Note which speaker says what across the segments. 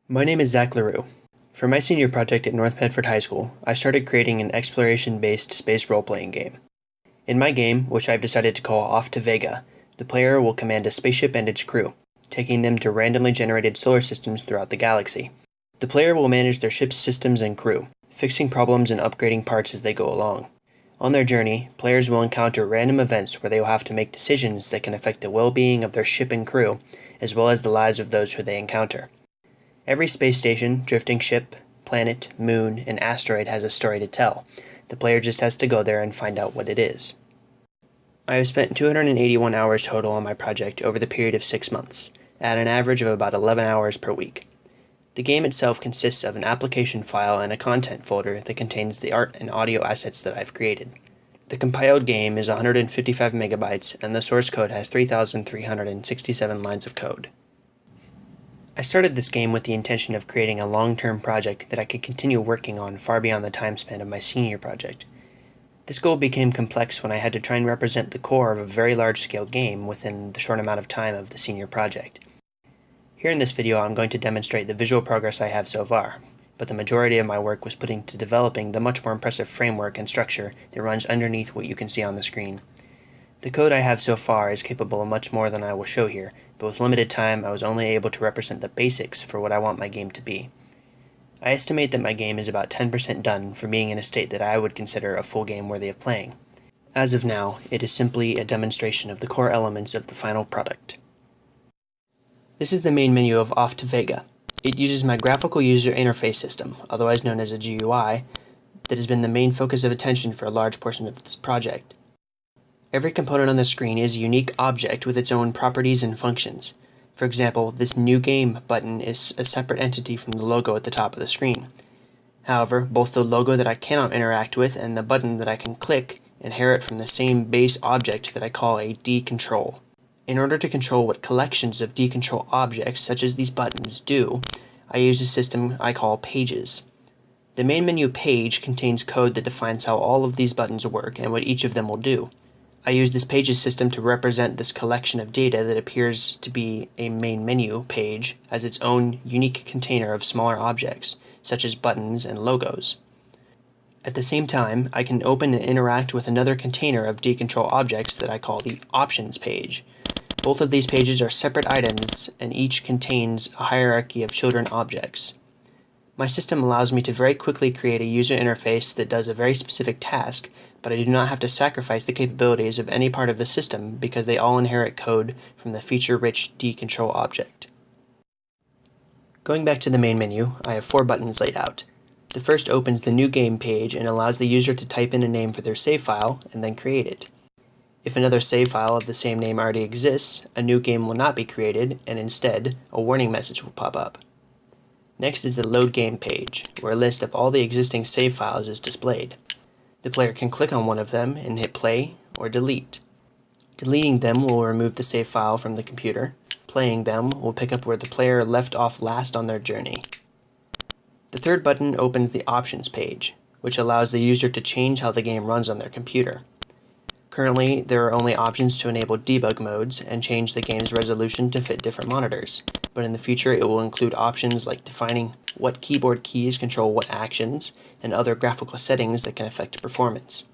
Speaker 1: My name is Zach Lerew. For my senior project at North Medford High School, I started creating an exploration-based space role-playing game. In my game, which I've decided to call To Vega, the player will command a spaceship and its crew, taking them to randomly generated solar systems throughout the galaxy. The player will manage their ship's systems and crew, fixing problems and upgrading parts as they go along. On their journey, players will encounter random events where they will have to make decisions that can affect the well-being of their ship and crew, as well as the lives of those who they encounter. Every space station, drifting ship, planet, moon, and asteroid has a story to tell. The player just has to go there and find out what it is. I have spent 281 hours total on my project over the period of 6 months, at an average of about 11 hours per week. The game itself consists of an application file and a content folder that contains the art and audio assets that I've created. The compiled game is 155 megabytes, and the source code has 3,367 lines of code. I started this game with the intention of creating a long-term project that I could continue working on far beyond the time span of my senior project. This goal became complex when I had to try and represent the core of a very large-scale game within the short amount of time of the senior project. Here in this video I'm going to demonstrate the visual progress I have so far, but the majority of my work was put into developing the much more impressive framework and structure that runs underneath what you can see on the screen. The code I have so far is capable of much more than I will show here, but with limited time I was only able to represent the basics for what I want my game to be. I estimate that my game is about 10% done for being in a state that I would consider a full game worthy of playing. As of now, it is simply a demonstration of the core elements of the final product. This is the main menu of To Vega. It uses my graphical user interface system, otherwise known as a GUI, that has been the main focus of attention for a large portion of this project. Every component on the screen is a unique object with its own properties and functions. For example, this New Game button is a separate entity from the logo at the top of the screen. However, both the logo that I cannot interact with and the button that I can click inherit from the same base object that I call a D-control. In order to control what collections of D-control objects, such as these buttons, do, I use a system I call pages. The main menu page contains code that defines how all of these buttons work and what each of them will do. I use this pages system to represent this collection of data that appears to be a main menu page as its own unique container of smaller objects, such as buttons and logos. At the same time, I can open and interact with another container of D-control objects that I call the options page. Both of these pages are separate items, and each contains a hierarchy of children objects. My system allows me to very quickly create a user interface that does a very specific task, but I do not have to sacrifice the capabilities of any part of the system because they all inherit code from the feature-rich D-control object. Going back to the main menu, I have 4 buttons laid out. The first opens the New Game page and allows the user to type in a name for their save file and then create it. If another save file of the same name already exists, a new game will not be created, and instead, a warning message will pop up. Next is the Load Game page, where a list of all the existing save files is displayed. The player can click on one of them and hit play or delete. Deleting them will remove the save file from the computer. Playing them will pick up where the player left off last on their journey. The third button opens the Options page, which allows the user to change how the game runs on their computer. Currently, there are only options to enable debug modes and change the game's resolution to fit different monitors, but in the future it will include options like defining what keyboard keys control what actions and other graphical settings that can affect performance.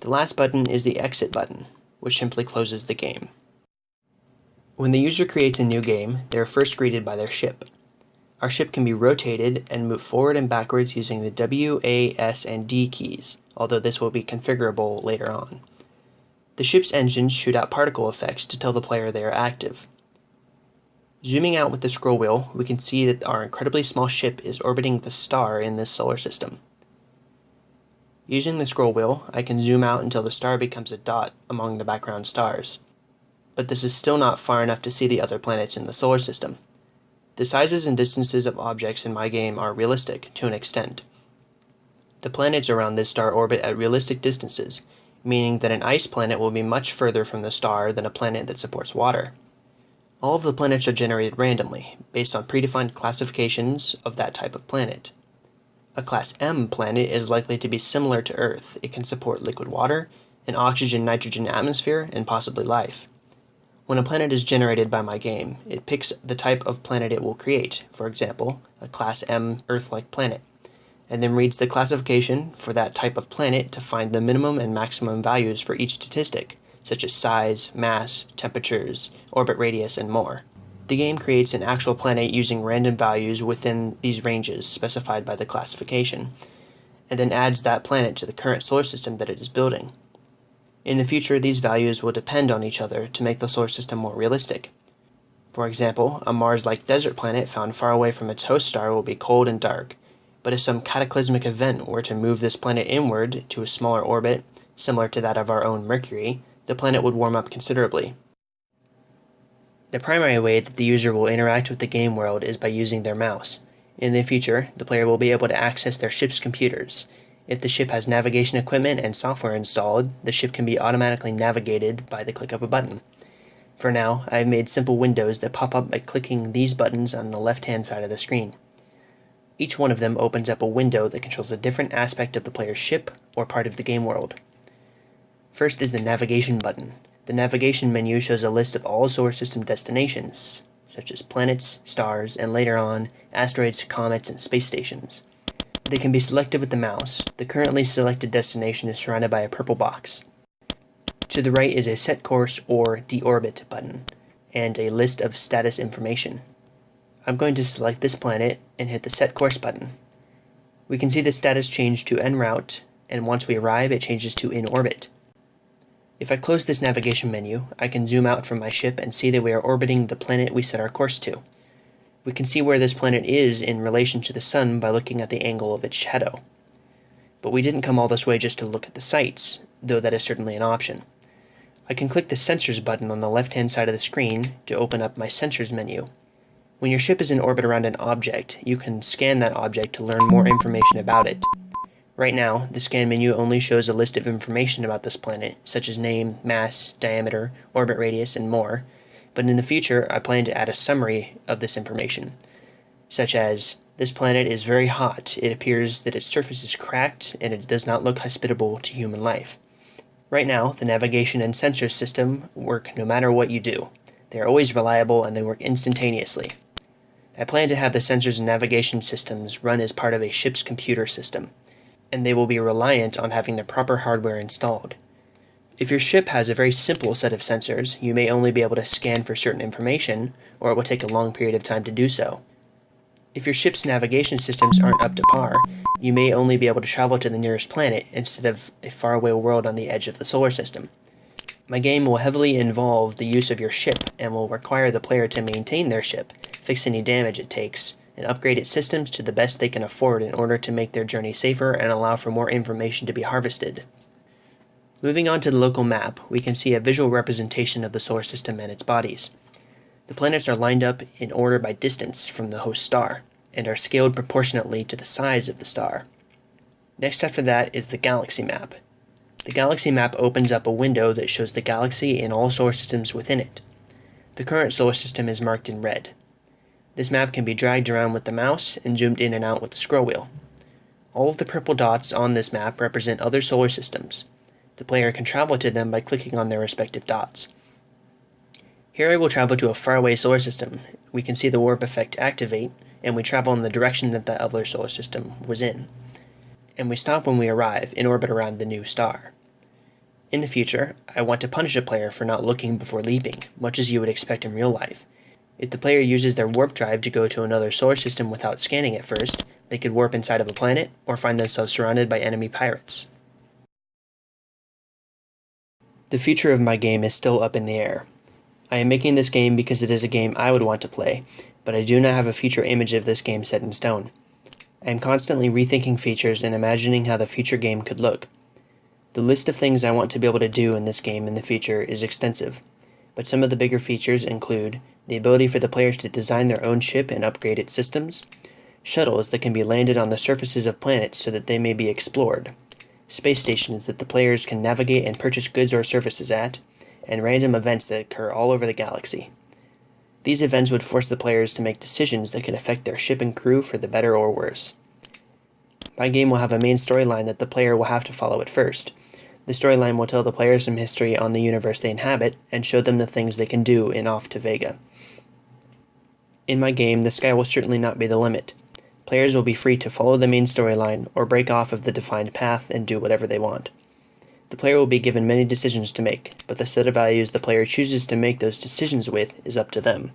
Speaker 1: The last button is the Exit button, which simply closes the game. When the user creates a new game, they are first greeted by their ship. Our ship can be rotated and moved forward and backwards using the W, A, S, and D keys, although this will be configurable later on. The ship's engines shoot out particle effects to tell the player they are active. Zooming out with the scroll wheel, we can see that our incredibly small ship is orbiting the star in this solar system. Using the scroll wheel, I can zoom out until the star becomes a dot among the background stars. But this is still not far enough to see the other planets in the solar system. The sizes and distances of objects in my game are realistic to an extent. The planets around this star orbit at realistic distances, meaning that an ice planet will be much further from the star than a planet that supports water. All of the planets are generated randomly, based on predefined classifications of that type of planet. A Class M planet is likely to be similar to Earth. It can support liquid water, an oxygen-nitrogen atmosphere, and possibly life. When a planet is generated by my game, it picks the type of planet it will create, for example, a Class M Earth-like planet, and then reads the classification for that type of planet to find the minimum and maximum values for each statistic, such as size, mass, temperatures, orbit radius, and more. The game creates an actual planet using random values within these ranges specified by the classification, and then adds that planet to the current solar system that it is building. In the future, these values will depend on each other to make the solar system more realistic. For example, a Mars-like desert planet found far away from its host star will be cold and dark, but if some cataclysmic event were to move this planet inward to a smaller orbit, similar to that of our own Mercury, the planet would warm up considerably. The primary way that the user will interact with the game world is by using their mouse. In the future, the player will be able to access their ship's computers. If the ship has navigation equipment and software installed, the ship can be automatically navigated by the click of a button. For now, I have made simple windows that pop up by clicking these buttons on the left-hand side of the screen. Each one of them opens up a window that controls a different aspect of the player's ship or part of the game world. First is the navigation button. The navigation menu shows a list of all solar system destinations, such as planets, stars, and later on, asteroids, comets, and space stations. They can be selected with the mouse. The currently selected destination is surrounded by a purple box. To the right is a set course or deorbit button, and a list of status information. I'm going to select this planet and hit the set course button. We can see the status change to en route, and once we arrive, it changes to in orbit. If I close this navigation menu, I can zoom out from my ship and see that we are orbiting the planet we set our course to. We can see where this planet is in relation to the Sun by looking at the angle of its shadow. But we didn't come all this way just to look at the sights, though that is certainly an option. I can click the Sensors button on the left-hand side of the screen to open up my Sensors menu. When your ship is in orbit around an object, you can scan that object to learn more information about it. Right now, the scan menu only shows a list of information about this planet, such as name, mass, diameter, orbit radius, and more, but in the future, I plan to add a summary of this information, such as, this planet is very hot, it appears that its surface is cracked, and it does not look hospitable to human life. Right now, the navigation and sensor system work no matter what you do. They are always reliable and they work instantaneously. I plan to have the sensors and navigation systems run as part of a ship's computer system, and they will be reliant on having the proper hardware installed. If your ship has a very simple set of sensors, you may only be able to scan for certain information, or it will take a long period of time to do so. If your ship's navigation systems aren't up to par, you may only be able to travel to the nearest planet instead of a faraway world on the edge of the solar system. My game will heavily involve the use of your ship and will require the player to maintain their ship, fix any damage it takes, and upgrade its systems to the best they can afford in order to make their journey safer and allow for more information to be harvested. Moving on to the local map, we can see a visual representation of the solar system and its bodies. The planets are lined up in order by distance from the host star, and are scaled proportionately to the size of the star. Next after that is the galaxy map. The galaxy map opens up a window that shows the galaxy and all solar systems within it. The current solar system is marked in red. This map can be dragged around with the mouse and zoomed in and out with the scroll wheel. All of the purple dots on this map represent other solar systems. The player can travel to them by clicking on their respective dots. Here I will travel to a faraway solar system. We can see the warp effect activate, and we travel in the direction that the other solar system was in. And we stop when we arrive, in orbit around the new star. In the future, I want to punish a player for not looking before leaping, much as you would expect in real life. If the player uses their warp drive to go to another solar system without scanning it first, they could warp inside of a planet, or find themselves surrounded by enemy pirates. The future of my game is still up in the air. I am making this game because it is a game I would want to play, but I do not have a future image of this game set in stone. I am constantly rethinking features and imagining how the future game could look. The list of things I want to be able to do in this game in the future is extensive, but some of the bigger features include the ability for the players to design their own ship and upgrade its systems, shuttles that can be landed on the surfaces of planets so that they may be explored, space stations that the players can navigate and purchase goods or services at, and random events that occur all over the galaxy. These events would force the players to make decisions that could affect their ship and crew for the better or worse. My game will have a main storyline that the player will have to follow at first. The storyline will tell the players some history on the universe they inhabit and show them the things they can do in Off to Vega. In my game, the sky will certainly not be the limit. Players will be free to follow the main storyline or break off of the defined path and do whatever they want. The player will be given many decisions to make, but the set of values the player chooses to make those decisions with is up to them.